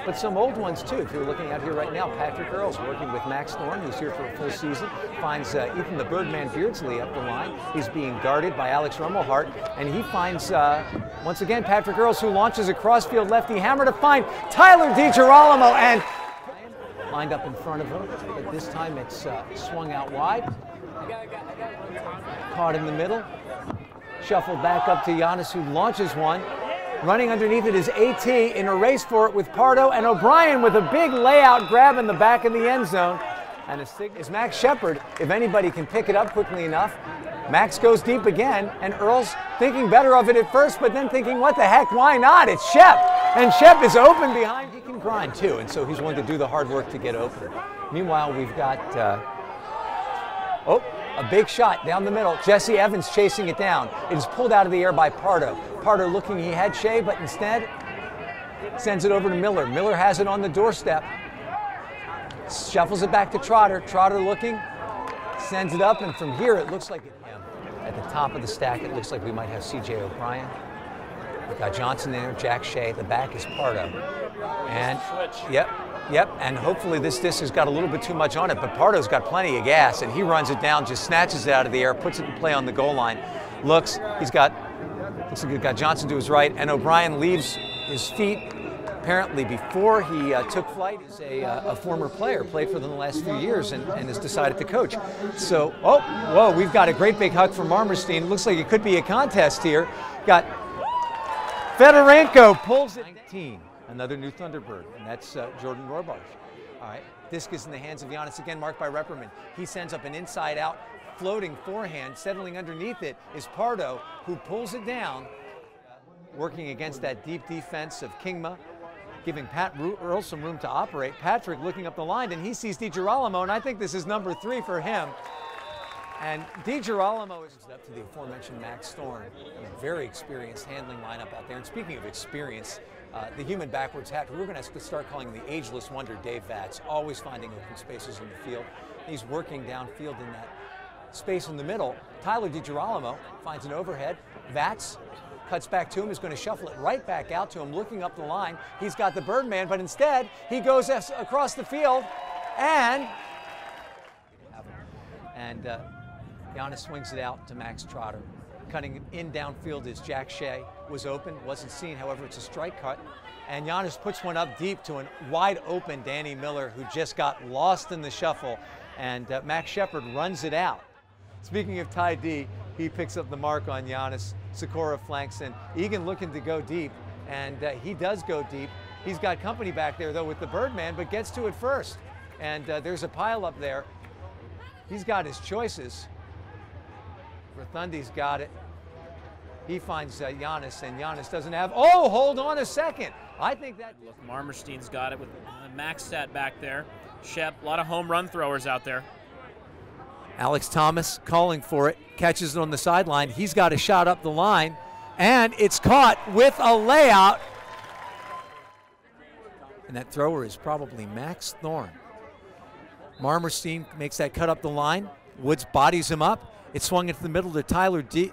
but some old ones too. If you're looking out here right now, Patrick Earls working with Max Thorne, who's here for a full season, finds Ethan the Birdman Beardsley up the line. He's being guarded by Alex Rummelhart, and he finds, once again, Patrick Earls, who launches a crossfield lefty hammer to find Tyler DiGirolamo, and lined up in front of him, but this time it's swung out wide. Caught in the middle. Shuffled back up to Giannis, who launches one. Running underneath it is AT in a race for it with Pardo, and O'Brien with a big layout grab in the back of the end zone. And is Max Shepard. If anybody can pick it up quickly enough, Max goes deep again, and Earls thinking better of it at first, but then thinking, what the heck, why not? It's Shep, and Shep is open behind. He can grind too, and so he's willing to do the hard work to get open. Meanwhile, we've got, a big shot down the middle. Jesse Evans chasing it down. It is pulled out of the air by Pardo. Pardo looking, he had Shea, but instead sends it over to Miller. Miller has it on the doorstep. Shuffles it back to Trotter. Trotter looking, sends it up, and from here it looks like at the top of the stack, it looks like we might have C.J. O'Brien. We've got Johnson there, Jack Shea. The back is Pardo. And, yep, and hopefully this disc has got a little bit too much on it, but Pardo's got plenty of gas, and he runs it down, just snatches it out of the air, puts it in play on the goal line. Looks like he's got Johnson to his right, and O'Brien leaves his feet. Apparently before he took flight, is a former player, played for them the last few years, and has decided to coach. So, whoa, we've got a great big hug from Marmerstein. Looks like it could be a contest here. Got Fedorenko pulls it 19. Another new Thunderbird, and that's Jordan Rohrbarsch. All right, disc is in the hands of Giannis, again marked by Repperman. He sends up an inside-out floating forehand. Settling underneath it is Pardo, who pulls it down, working against that deep defense of Kingma, giving Pat Earls some room to operate. Patrick looking up the line, and he sees DiGirolamo, and I think this is number 3 for him. And DiGirolamo is up to the aforementioned Max Thorne, a very experienced handling lineup out there. And speaking of experience, the human backwards hat, we're going to start calling the ageless wonder Dave Vatz, always finding open spaces in the field. He's working downfield in that space in the middle. Tyler DiGirolamo finds an overhead. Vatz cuts back to him, is going to shuffle it right back out to him, looking up the line. He's got the Birdman, but instead he goes across the field, and Giannis swings it out to Max Trotter. Cutting in downfield is Jack Shea. Was open, wasn't seen, however it's a strike cut. And Giannis puts one up deep to a wide open Danny Miller, who just got lost in the shuffle, and Max Shepard runs it out. Speaking of Ty D, he picks up the mark on Giannis. Sikora flanks in. Egan looking to go deep, and he does go deep. He's got company back there though with the Birdman, but gets to it first. And there's a pile up there. He's got his choices. Rothundi's got it. He finds Giannis, and Giannis doesn't have, hold on a second. I think that. Look, Marmerstein's got it with Max sat back there. Shep, a lot of home run throwers out there. Alex Thomas calling for it, catches it on the sideline. He's got a shot up the line, and it's caught with a layout. And that thrower is probably Max Thorne. Marmerstein makes that cut up the line. Woods bodies him up. It's swung into the middle to Tyler D.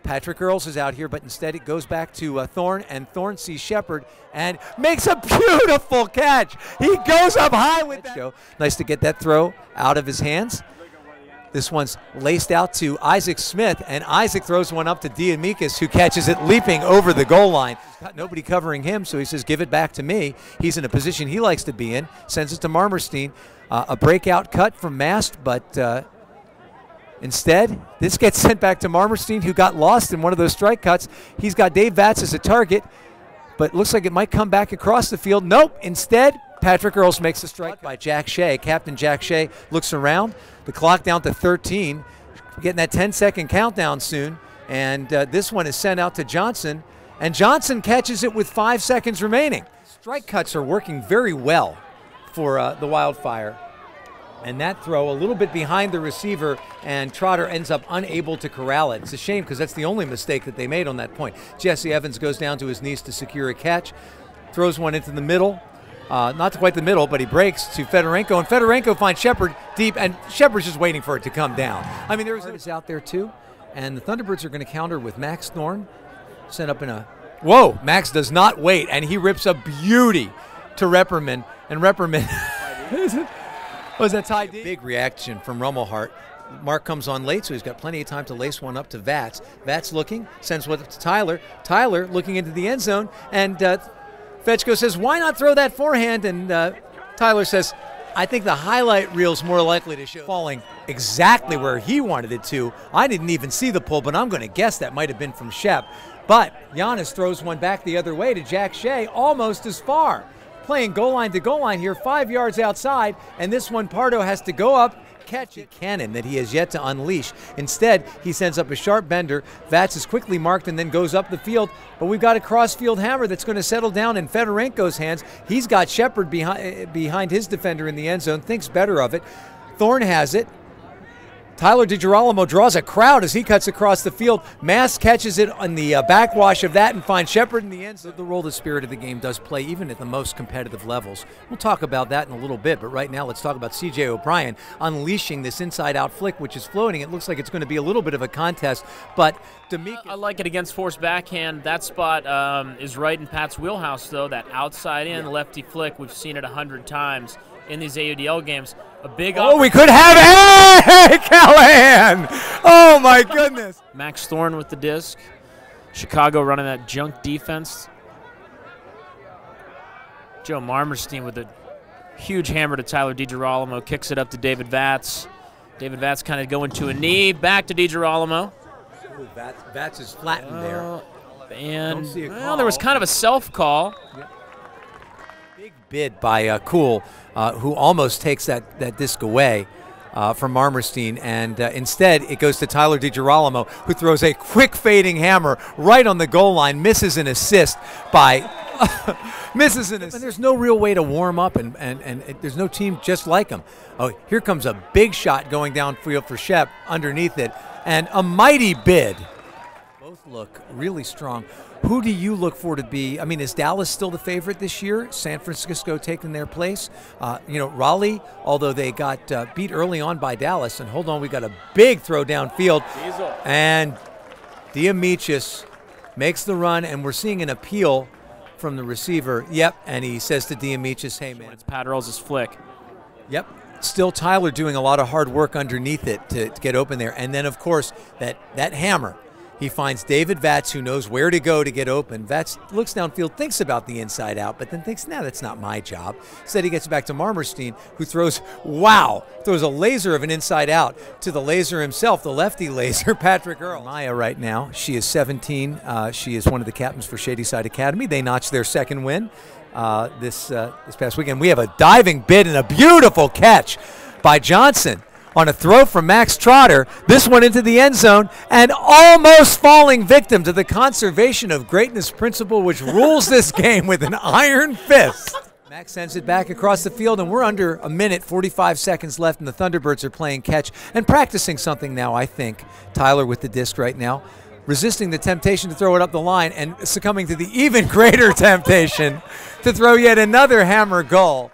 Patrick Earls is out here, but instead it goes back to Thorne, and Thorne sees Shepard and makes a beautiful catch. He goes up high with that. Nice to get that throw out of his hands. This one's laced out to Isaac Smith, and Isaac throws one up to Diamikis, who catches it leaping over the goal line. He's got nobody covering him, so he says, give it back to me. He's in a position he likes to be in, sends it to Marmerstein. A breakout cut from Mast, but instead, this gets sent back to Marmerstein, who got lost in one of those strike cuts. He's got Dave Vatz as a target, but looks like it might come back across the field. Nope, instead, Patrick Earls makes the strike by Jack Shea. Captain Jack Shea looks around. The clock down to 13. We're getting that 10-second countdown soon. And this one is sent out to Johnson. And Johnson catches it with 5 seconds remaining. Strike cuts are working very well for the Wildfire. And that throw a little bit behind the receiver, and Trotter ends up unable to corral it. It's a shame because that's the only mistake that they made on that point. Jesse Evans goes down to his knees to secure a catch, throws one into the middle. Not quite the middle, but he breaks to Fedorenko, and Fedorenko finds Shepard deep, and Shepard's just waiting for it to come down. I mean, there's out there too, and the Thunderbirds are going to counter with Max Thorne, set up in a Whoa, Max does not wait, and he rips a beauty to Repperman. And Repperman, was that Ty D? Big reaction from Rummelhart. Mark comes on late, so he's got plenty of time to lace one up to Vats. Vats looking, sends one to Tyler. Tyler looking into the end zone, and Fetchko says, why not throw that forehand? And Tyler says, I think the highlight reel's more likely to show falling exactly where he wanted it to. I didn't even see the pull, but I'm going to guess that might have been from Shep. But Giannis throws one back the other way to Jack Shea, almost as far. Playing goal line to goal line here, 5 yards outside, and this one Pardo has to go up, catch a cannon that he has yet to unleash. Instead, he sends up a sharp bender. Vats is quickly marked and then goes up the field, but we've got a cross-field hammer that's going to settle down in Fedorenko's hands. He's got Shepard behind his defender in the end zone, thinks better of it. Thorne has it. Tyler DiGirolamo draws a crowd as he cuts across the field. Mass catches it on the backwash of that and finds Shepard in the end zone. The role the spirit of the game does play even at the most competitive levels. We'll talk about that in a little bit, but right now let's talk about C.J. O'Brien unleashing this inside-out flick, which is floating. It looks like it's going to be a little bit of a contest, but D'Amico... I like it against forced backhand. That spot is right in Pat's wheelhouse, though. That outside-in lefty flick, we've seen it 100 times in these AUDL games. A big we could have it! Hey, Callahan! Oh, my goodness. Max Thorne with the disc. Chicago running that junk defense. Joe Marmerstein with a huge hammer to Tyler DiGirolamo. Kicks it up to David Vats. David Vats kind of going to a knee. Back to DiGirolamo. Vats is flattened there. And there was kind of a self-call. Yep. Big bid by Cool, who almost takes that disc away from Marmerstein, and instead it goes to Tyler DiGirolamo, who throws a quick fading hammer right on the goal line, misses an assist by misses an assist. And there's no real way to warm up, and there's no team just like him. Oh, here comes a big shot going downfield for Shep underneath it, and a mighty bid. Both look really strong. Who do you look for to be? I mean, is Dallas still the favorite this year? San Francisco taking their place? Raleigh, although they got beat early on by Dallas. And hold on, we got a big throw downfield. Diesel. And Diamichis makes the run, and we're seeing an appeal from the receiver. Yep, and he says to Diamichis, hey, man. It's Pat Earls' flick. Yep. Still Tyler doing a lot of hard work underneath it to get open there. And then, of course, that hammer. He finds David Vats, who knows where to go to get open. Vats looks downfield, thinks about the inside out, but then thinks, nah, that's not my job. Instead, he gets back to Marmerstein, who throws a laser of an inside out to the laser himself, the lefty laser, Patrick Earl. Maya right now, she is 17. She is one of the captains for Shadyside Academy. They notched their second win this past weekend. We have a diving bid and a beautiful catch by Johnson on a throw from Max Trotter, this one into the end zone, and almost falling victim to the conservation of greatness principle, which rules this game with an iron fist. Max sends it back across the field, and we're under a minute, 45 seconds left, and the Thunderbirds are playing catch and practicing something now, I think. Tyler with the disc right now, resisting the temptation to throw it up the line and succumbing to the even greater temptation to throw yet another hammer goal.